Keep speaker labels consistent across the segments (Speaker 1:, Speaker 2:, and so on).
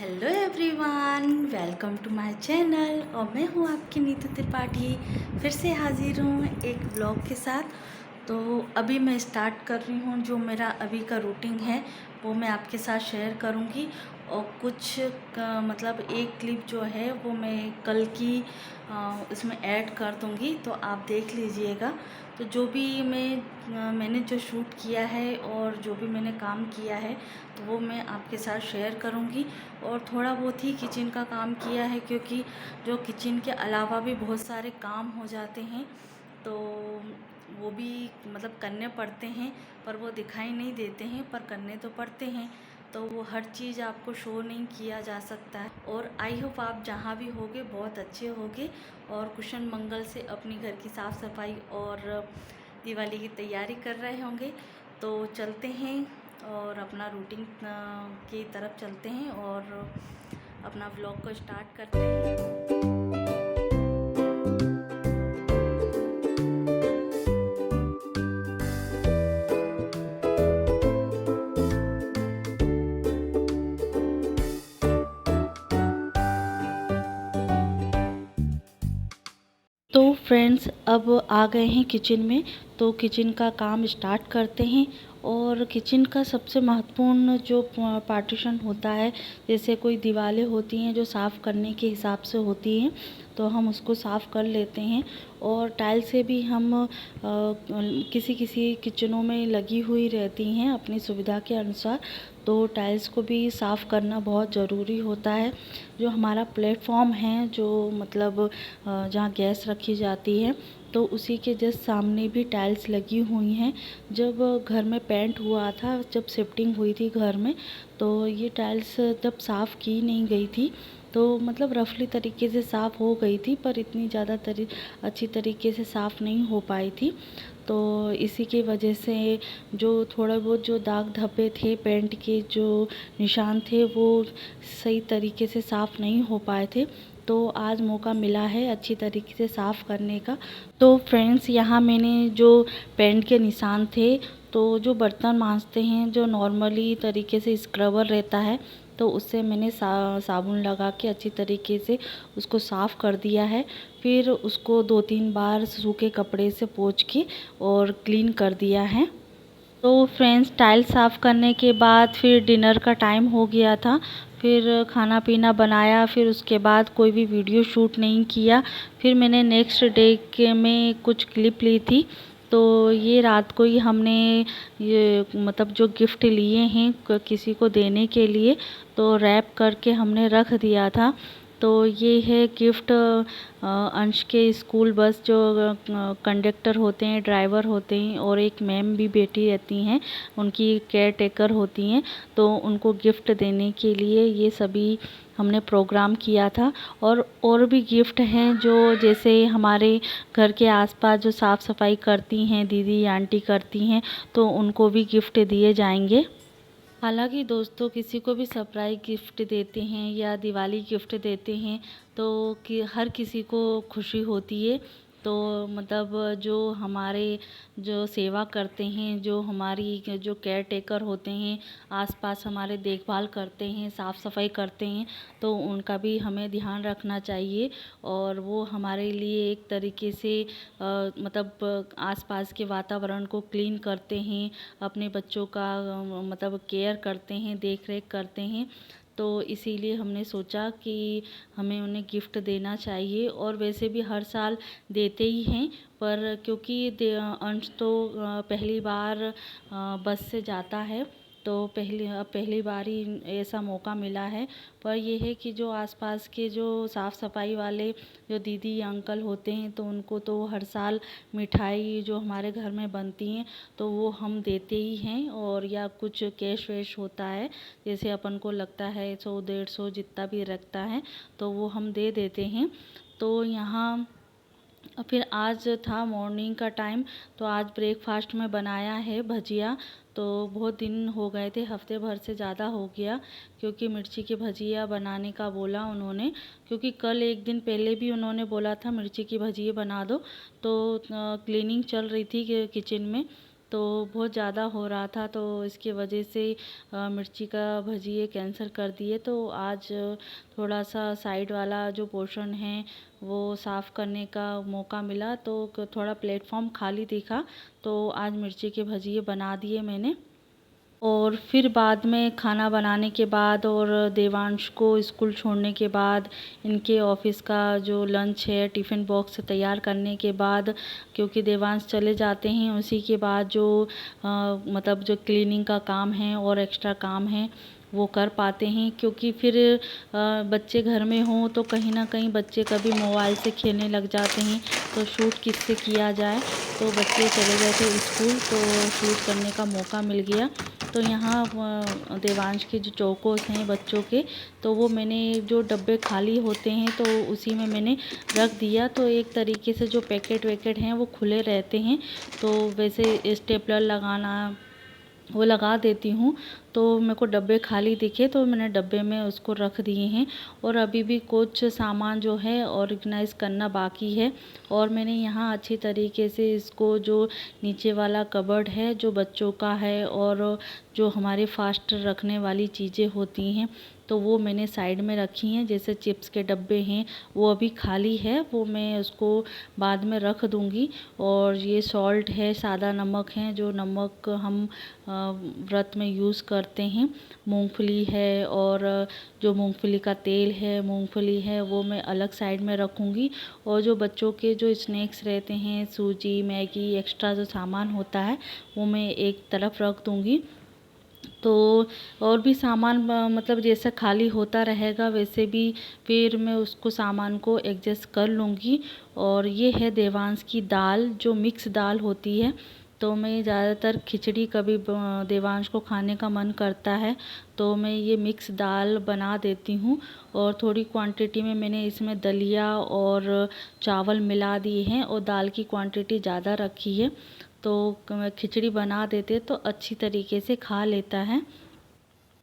Speaker 1: Hello everyone, welcome to my channel. और मैं हूँ आपकी नीतू त्रिपाठी, फिर से हाजिर हूँ एक ब्लॉग के साथ। तो अभी मैं स्टार्ट कर रही हूँ, जो मेरा अभी का रूटीन है वो मैं आपके साथ शेयर करूँगी। और कुछ मतलब एक क्लिप जो है वो मैं कल की इसमें ऐड कर दूँगी, तो आप देख लीजिएगा। तो जो भी मैंने जो शूट किया है और जो भी मैंने काम किया है तो वो मैं आपके साथ शेयर करूँगी। और थोड़ा बहुत ही किचन का काम किया है, क्योंकि जो किचन के अलावा भी बहुत सारे काम हो जाते हैं, तो वो भी मतलब करने पड़ते हैं, पर वो दिखाई नहीं देते हैं, पर करने तो पड़ते हैं। तो वो हर चीज़ आपको शो नहीं किया जा सकता है। और आई होप आप जहाँ भी होगे बहुत अच्छे होगे और कुशल मंगल से अपनी घर की साफ़ सफाई और दिवाली की तैयारी कर रहे होंगे। तो चलते हैं और अपना रूटीन की तरफ चलते हैं और अपना व्लॉग को स्टार्ट करते हैं। तो फ्रेंड्स, अब आ गए हैं किचन में, तो किचन का काम स्टार्ट करते हैं। और किचन का सबसे महत्वपूर्ण जो पार्टीशन होता है, जैसे कोई दीवारें होती हैं जो साफ़ करने के हिसाब से होती हैं, तो हम उसको साफ़ कर लेते हैं। और टाइल से भी हम किसी किसी किचनों में लगी हुई रहती हैं अपनी सुविधा के अनुसार, तो टाइल्स को भी साफ़ करना बहुत ज़रूरी होता है। जो हमारा प्लेटफॉर्म है, जो मतलब जहाँ गैस रखी जाती है, तो उसी के जस्ट सामने भी टाइल्स लगी हुई हैं। जब घर में पेंट हुआ था, जब शिफ्टिंग हुई थी घर में, तो ये टाइल्स जब साफ़ की नहीं गई थी, तो मतलब रफली तरीके से साफ़ हो गई थी, पर इतनी ज़्यादा अच्छी तरीके से साफ़ नहीं हो पाई थी। तो इसी की वजह से जो थोड़ा बहुत जो दाग धब्बे थे, पेंट के जो निशान थे, वो सही तरीके से साफ़ नहीं हो पाए थे। तो आज मौका मिला है अच्छी तरीके से साफ़ करने का। तो फ्रेंड्स, यहाँ मैंने जो पेंट के निशान थे, तो जो बर्तन मांजते हैं, जो नॉर्मली तरीके से स्क्रबर रहता है, तो उससे मैंने साबुन लगा के अच्छी तरीके से उसको साफ़ कर दिया है। फिर उसको 2-3 बार सूखे कपड़े से पोंछ के और क्लीन कर दिया है। तो फ्रेंड्स, टाइल साफ़ करने के बाद फिर डिनर का टाइम हो गया था। फिर खाना पीना बनाया, फिर उसके बाद कोई भी वीडियो शूट नहीं किया। फिर मैंने नेक्स्ट डे के में कुछ क्लिप ली थी। तो ये रात को ही हमने ये मतलब जो गिफ्ट लिए हैं किसी को देने के लिए, तो रैप करके हमने रख दिया था। तो ये है गिफ्ट अंश के स्कूल बस, जो कंडक्टर होते हैं, ड्राइवर होते हैं, और एक मैम भी बैठी रहती हैं, उनकी केयर टेकर होती हैं, तो उनको गिफ्ट देने के लिए ये सभी हमने प्रोग्राम किया था। और भी गिफ्ट हैं, जो जैसे हमारे घर के आसपास जो साफ़ सफाई करती हैं दीदी आंटी करती हैं, तो उनको भी गिफ्ट दिए जाएंगे। हालांकि दोस्तों, किसी को भी सरप्राइज गिफ्ट देते हैं या दिवाली गिफ्ट देते हैं, तो कि हर किसी को खुशी होती है। तो मतलब जो हमारे जो सेवा करते हैं, जो हमारी जो केयर टेकर होते हैं, आसपास हमारे देखभाल करते हैं, साफ़ सफाई करते हैं, तो उनका भी हमें ध्यान रखना चाहिए। और वो हमारे लिए एक तरीके से मतलब आसपास के वातावरण को क्लीन करते हैं, अपने बच्चों का मतलब केयर करते हैं, देख रेख करते हैं। तो इसीलिए हमने सोचा कि हमें उन्हें गिफ्ट देना चाहिए। और वैसे भी हर साल देते ही हैं, पर क्योंकि अंश तो पहली बार बस से जाता है, तो पहली बार ही ऐसा मौका मिला है। पर यह है कि जो आसपास के जो साफ़ सफाई वाले जो दीदी या अंकल होते हैं, तो उनको तो हर साल मिठाई जो हमारे घर में बनती हैं, तो वो हम देते ही हैं। और या कुछ कैश वैश होता है, जैसे अपन को लगता है 100-150 जितना भी रखता है, तो वो हम दे देते हैं। तो यहाँ फिर आज था मॉर्निंग का टाइम, तो आज ब्रेकफास्ट में बनाया है भजिया। तो बहुत दिन हो गए थे, हफ्ते भर से ज़्यादा हो गया, क्योंकि मिर्ची की भजिया बनाने का बोला उन्होंने। क्योंकि कल एक दिन पहले भी उन्होंने बोला था मिर्ची की भजिया बना दो, तो क्लीनिंग चल रही थी किचन में, तो बहुत ज़्यादा हो रहा था, तो इसकी वजह से मिर्ची का भजिए कैंसिल कर दिए। तो आज थोड़ा सा साइड वाला जो पोर्शन है वो साफ़ करने का मौका मिला, तो थोड़ा प्लेटफॉर्म खाली दिखा, तो आज मिर्ची के भजिए बना दिए मैंने। और फिर बाद में खाना बनाने के बाद और देवांश को स्कूल छोड़ने के बाद, इनके ऑफिस का जो लंच है टिफ़िन बॉक्स तैयार करने के बाद, क्योंकि देवांश चले जाते हैं उसी के बाद जो मतलब जो क्लीनिंग का काम है और एक्स्ट्रा काम है वो कर पाते हैं। क्योंकि फिर बच्चे घर में हों तो कहीं ना कहीं बच्चे कभी मोबाइल से खेलने लग जाते हैं, तो शूट किससे किया जाए। तो बच्चे चले गए थे स्कूल, तो शूट करने का मौका मिल गया। तो यहाँ देवांश के जो चौकोस हैं बच्चों के, तो वो मैंने जो डब्बे खाली होते हैं तो उसी में मैंने रख दिया। तो एक तरीके से जो पैकेट वैकेट हैं वो खुले रहते हैं, तो वैसे स्टेपलर लगाना वो लगा देती हूँ। तो मेरे को डब्बे खाली दिखे तो मैंने डब्बे में उसको रख दिए हैं। और अभी भी कुछ सामान जो है ऑर्गेनाइज़ करना बाकी है। और मैंने यहाँ अच्छी तरीके से इसको जो नीचे वाला कबर्ड है जो बच्चों का है, और जो हमारे फास्ट रखने वाली चीज़ें होती हैं तो वो मैंने साइड में रखी हैं। जैसे चिप्स के डब्बे हैं वो अभी खाली है, वो मैं उसको बाद में रख दूँगी। और ये सॉल्ट है, सादा नमक है, जो नमक हम व्रत में यूज़ करते हैं। मूंगफली है, और जो मूंगफली का तेल है, मूंगफली है, वो मैं अलग साइड में रखूँगी। और जो बच्चों के जो स्नैक्स रहते हैं, सूजी, मैगी, एक्स्ट्रा जो सामान होता है वो मैं एक तरफ रख दूँगी। तो और भी सामान मतलब जैसा खाली होता रहेगा वैसे भी फिर मैं उसको सामान को एडजस्ट कर लूँगी। और ये है देवांश की दाल, जो मिक्स दाल होती है। तो मैं ज़्यादातर खिचड़ी कभी देवांश को खाने का मन करता है तो मैं ये मिक्स दाल बना देती हूँ। और थोड़ी क्वांटिटी में मैंने इसमें दलिया और चावल मिला दिए हैं, और दाल की क्वांटिटी ज़्यादा रखी है। तो खिचड़ी बना देते तो अच्छी तरीके से खा लेता है।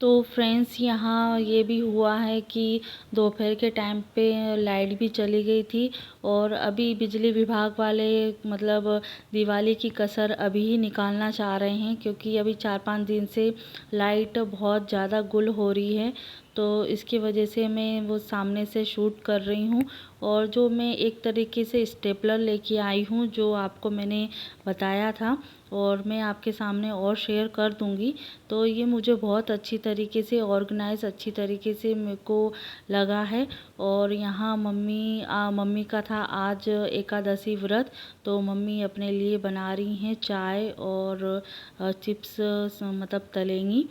Speaker 1: तो फ्रेंड्स यहाँ ये भी हुआ है कि दोपहर के टाइम पे लाइट भी चली गई थी, और अभी बिजली विभाग वाले मतलब दिवाली की कसर अभी ही निकालना चाह रहे हैं, क्योंकि अभी 4-5 दिन से लाइट बहुत ज़्यादा गुल हो रही है। तो इसकी वजह से मैं वो सामने से शूट कर रही हूँ। और जो मैं एक तरीके से स्टेपलर लेके आई हूँ जो आपको मैंने बताया था, और मैं आपके सामने और शेयर कर दूँगी। तो ये मुझे बहुत अच्छी तरीके से ऑर्गेनाइज़ अच्छी तरीके से मेरे को लगा है। और यहाँ मम्मी का था आज एकादशी व्रत, तो मम्मी अपने लिए बना रही हैं चाय और चिप्स मतलब तलेंगी।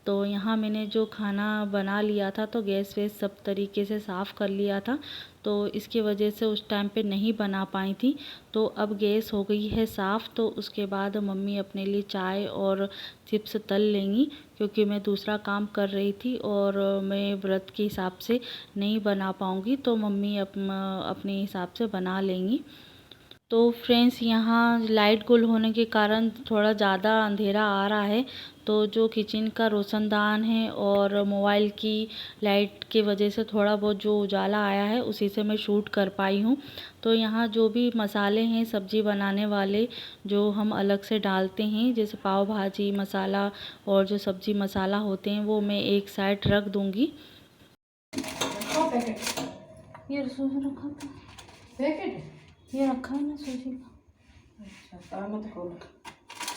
Speaker 1: तो यहाँ मैंने जो खाना बना लिया था तो गैस वैस सब तरीके से साफ़ कर लिया था, तो इसकी वजह से उस टाइम पे नहीं बना पाई थी। तो अब गैस हो गई है साफ़, तो उसके बाद मम्मी अपने लिए चाय और चिप्स तल लेंगी, क्योंकि मैं दूसरा काम कर रही थी और मैं व्रत के हिसाब से नहीं बना पाऊँगी, तो मम्मी अपने हिसाब से बना लेंगी। तो फ्रेंड्स यहाँ लाइट गुल होने के कारण थोड़ा ज़्यादा अंधेरा आ रहा है, तो जो किचन का रोशनदान है और मोबाइल की लाइट की वजह से थोड़ा बहुत जो उजाला आया है उसी से मैं शूट कर पाई हूँ। तो यहाँ जो भी मसाले हैं सब्ज़ी बनाने वाले जो हम अलग से डालते हैं, जैसे पाव भाजी मसाला और जो सब्ज़ी मसाला होते हैं वो मैं एक साइड रख दूँगी। ये रसोई में रखा था पैकेट, ये रखा है ना सूजी का। अच्छा मत खोल।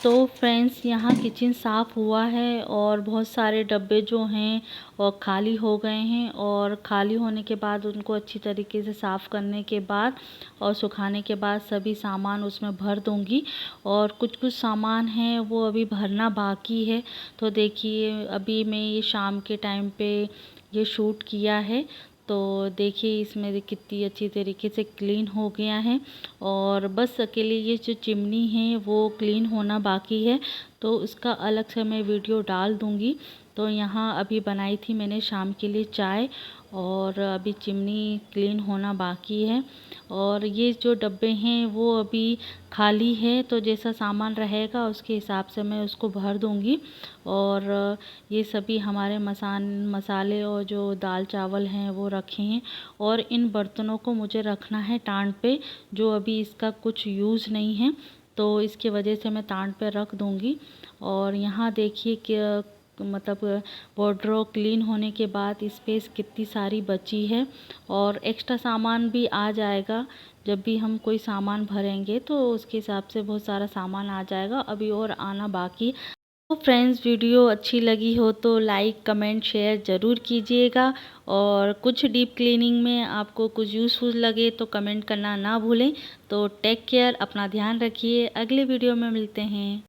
Speaker 1: तो फ्रेंड्स यहाँ किचन साफ़ हुआ है और बहुत सारे डब्बे जो हैं और खाली हो गए हैं, और खाली होने के बाद उनको अच्छी तरीके से साफ़ करने के बाद और सुखाने के बाद सभी सामान उसमें भर दूँगी। और कुछ कुछ सामान हैं वो अभी भरना बाकी है। तो देखिए अभी मैं ये शाम के टाइम पे ये शूट किया है, तो देखिए इसमें कितनी अच्छी तरीके से क्लीन हो गया है। और बस अकेले ये जो चिमनी है वो क्लीन होना बाकी है, तो उसका अलग से मैं वीडियो डाल दूँगी। तो यहाँ अभी बनाई थी मैंने शाम के लिए चाय, और अभी चिमनी क्लीन होना बाकी है। और ये जो डब्बे हैं वो अभी खाली है, तो जैसा सामान रहेगा उसके हिसाब से मैं उसको भर दूँगी। और ये सभी हमारे मसाले और जो दाल चावल हैं वो रखे हैं। और इन बर्तनों को मुझे रखना है टांड पे, जो अभी इसका कुछ यूज़ नहीं है। तो इसकी वजह से मैं स्टैंड पे रख दूँगी। और यहाँ देखिए कि मतलब वार्डरोब क्लीन होने के बाद स्पेस कितनी सारी बची है और एक्स्ट्रा सामान भी आ जाएगा। जब भी हम कोई सामान भरेंगे तो उसके हिसाब से बहुत सारा सामान आ जाएगा, अभी और आना बाकी। तो फ्रेंड्स, वीडियो अच्छी लगी हो तो लाइक कमेंट शेयर ज़रूर कीजिएगा और कुछ डीप क्लीनिंग में आपको कुछ यूज़फुल लगे तो कमेंट करना ना भूलें। तो टेक केयर, अपना ध्यान रखिए, अगले वीडियो में मिलते हैं।